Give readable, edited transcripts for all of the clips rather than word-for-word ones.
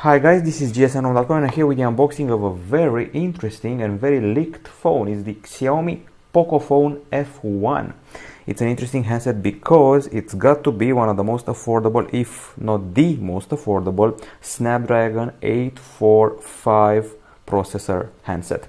Hi guys, this is gsnom.com and I'm here with the unboxing of a very interesting and very leaked phone. It's the Xiaomi Poco phone F1. It's an interesting handset because it's got to be one of the most affordable, if not the most affordable, Snapdragon 845 processor handset.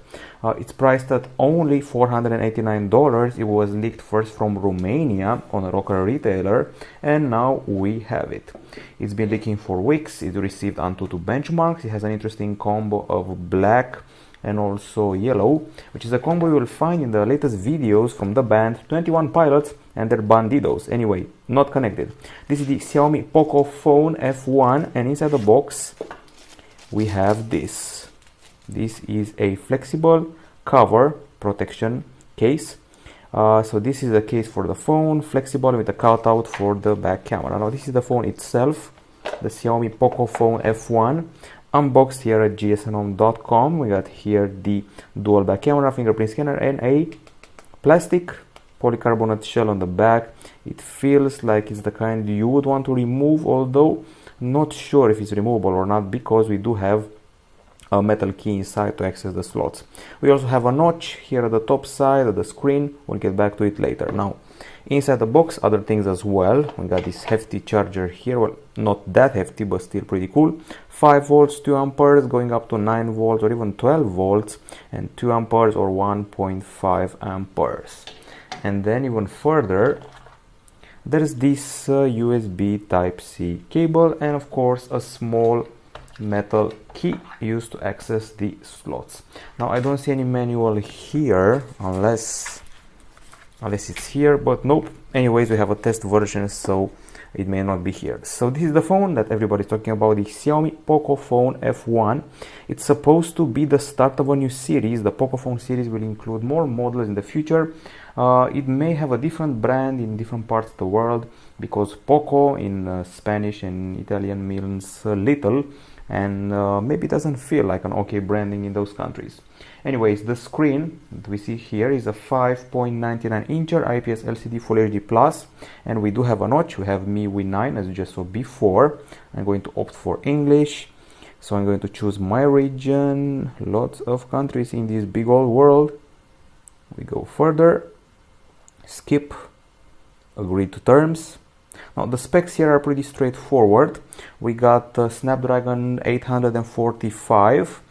It's priced at only $489. It was leaked first from Romania on a local retailer, and now we have it. It's been leaking for weeks. It received Antutu benchmarks. It has an interesting combo of black and also yellow, which is a combo you will find in the latest videos from the band 21 Pilots and their Bandidos. Anyway, not connected. This is the Xiaomi Poco phone F1, and inside the box we have this. This is a flexible cover protection case. So this is the case for the phone, flexible with a cutout for the back camera. Now this is the phone itself, the Xiaomi Poco phone F1, unboxed here at gsnom.com. We got here the dual back camera, fingerprint scanner, and a plastic polycarbonate shell on the back. It feels like it's the kind you would want to remove, although not sure if it's removable or not, because we do have a metal key inside to access the slots. We also have a notch here at the top side of the screen. We'll get back to it later. Now, inside the box, other things as well. We got this hefty charger here. Well, not that hefty, but still pretty cool. 5 volts, 2 amperes, going up to 9 volts or even 12 volts, and 2 amperes or 1.5 amperes. And then even further, there's this USB Type-C cable, and of course a small metal key used to access the slots. Now I don't see any manual here unless it's here, but nope. Anyways, we have a test version, so it may not be here. So this is the phone that everybody's talking about, the Xiaomi Poco phone F1. It's supposed to be the start of a new series. The Poco phone series will include more models in the future. It may have a different brand in different parts of the world, because Poco in Spanish and Italian means little, and maybe it doesn't feel like an okay branding in those countries. Anyways, the screen that we see here is a 5.99 incher IPS LCD Full HD Plus, and we do have a notch. We have MIUI 9 as you just saw before. I'm going to opt for English, so I'm going to choose my region. Lots of countries in this big old world. We go further, skip, agree to terms. Now the specs here are pretty straightforward. We got Snapdragon 845,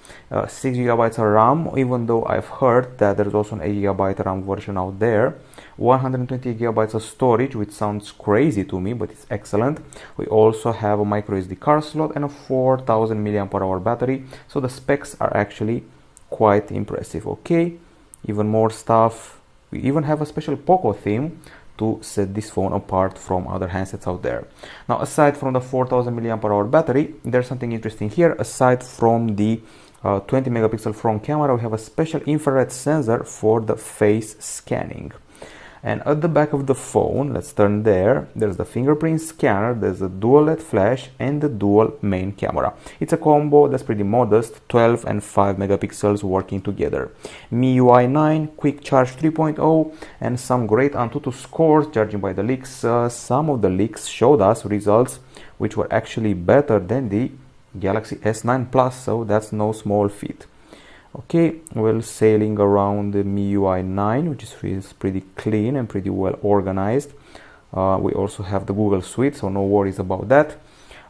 6 GB of RAM, even though I've heard that there's also an 8 GB RAM version out there. 120 GB of storage, which sounds crazy to me, but it's excellent. We also have a micro SD card slot and a 4000 mAh battery, so the specs are actually quite impressive. Okay, even more stuff. We even have a special Poco theme to set this phone apart from other handsets out there. Now, aside from the 4000 mAh battery, there's something interesting here. Aside from the 20 megapixel front camera, we have a special infrared sensor for the face scanning. And at the back of the phone, let's turn there, there's the fingerprint scanner, there's a dual LED flash, and the dual main camera. It's a combo that's pretty modest, 12 and 5 megapixels working together. MIUI 9, quick charge 3.0, and some great Antutu scores, judging by the leaks. Some of the leaks showed us results which were actually better than the Galaxy S9 Plus, so that's no small feat. Okay, well, sailing around the MIUI 9, which is pretty clean and pretty well organized. We also have the Google Suite, so no worries about that.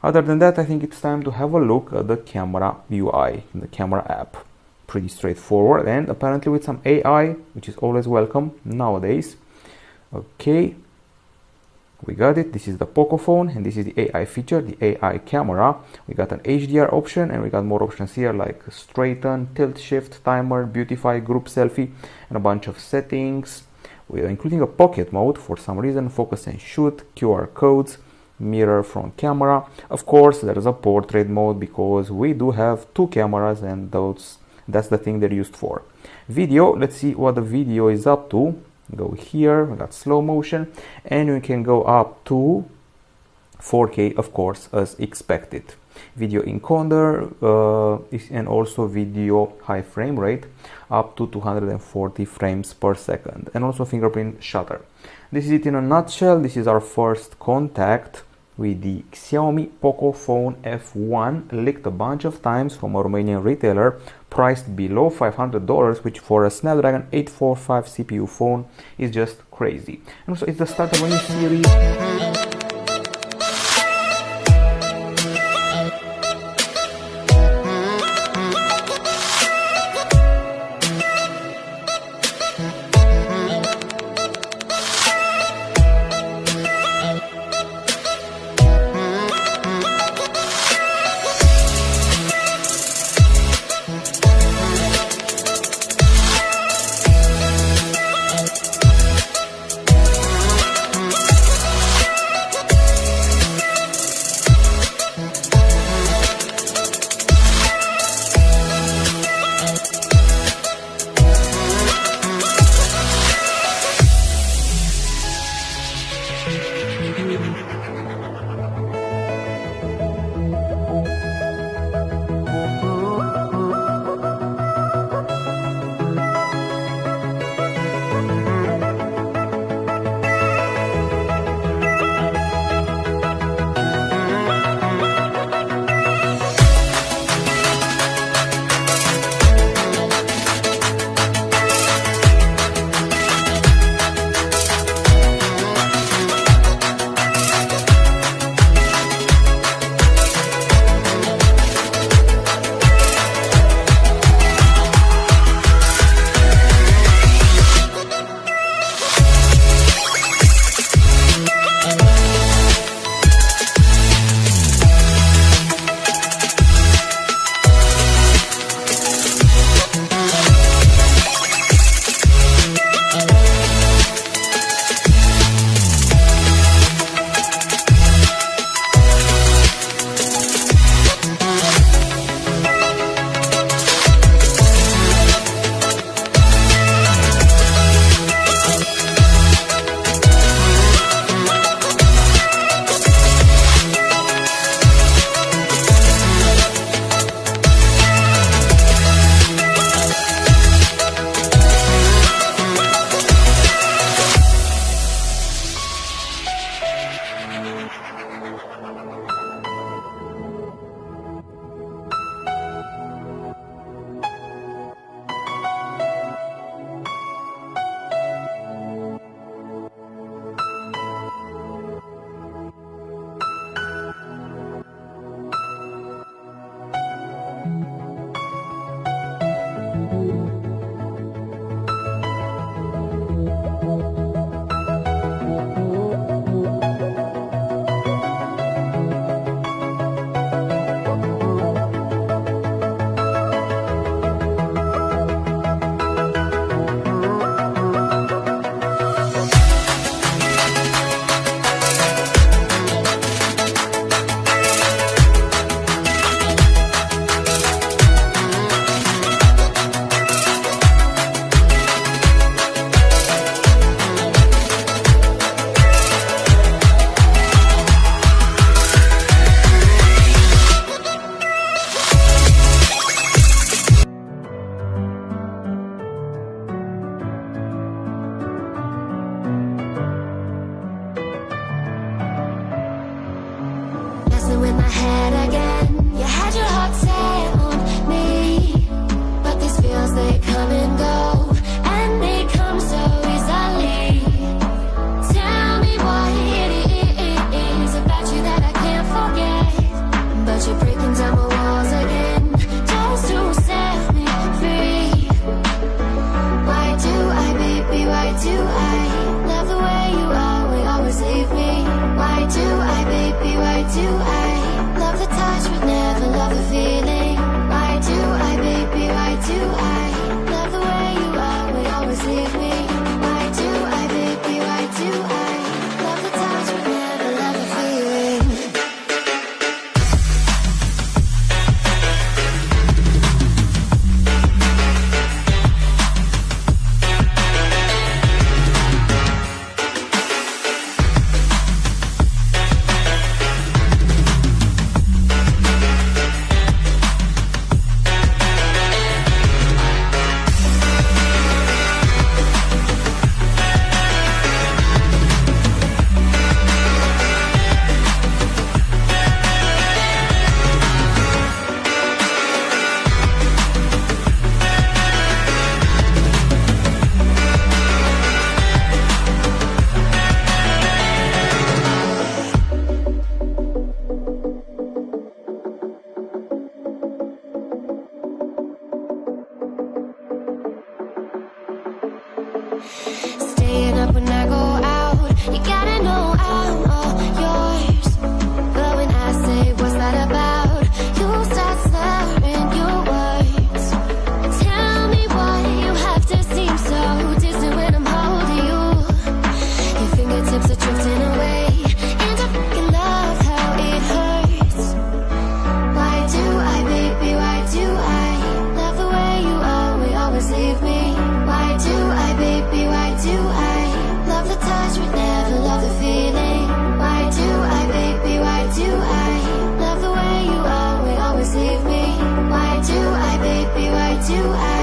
Other than that, I think it's time to have a look at the camera UI, the camera app. Pretty straightforward, and apparently with some AI, which is always welcome nowadays. Okay, we got it. This is the Poco phone, and this is the AI feature, the AI camera. We got an HDR option, and we got more options here like straighten, tilt shift, timer, beautify, group selfie, and a bunch of settings. We are including a pocket mode for some reason, focus and shoot, QR codes, mirror front camera. Of course, there is a portrait mode because we do have 2 cameras, and that's the thing they're used for. Video, let's see what the video is up to. Go here, we got slow motion, and we can go up to 4K, of course, as expected. Video encoder and also video high frame rate up to 240 frames per second, and also fingerprint shutter. This is it in a nutshell. This is our first contact with the Xiaomi Poco phone F1, leaked a bunch of times from a Romanian retailer, priced below $500, which for a Snapdragon 845 CPU phone is just crazy. And also it's the start of a new series. Staying up when I go out, you gotta know I'm all yours. But when I say what's that about, you start slurring your words. Tell me why you have to seem so distant when I'm holding you. Your fingertips are drifting away, and I fucking love how it hurts. Why do I, baby, why do I love the way you always leave me? Why do I, baby, why do I love the touch but never love the feeling? Why do I, baby, why do I love the way you always leave me? Why do I, baby, why do I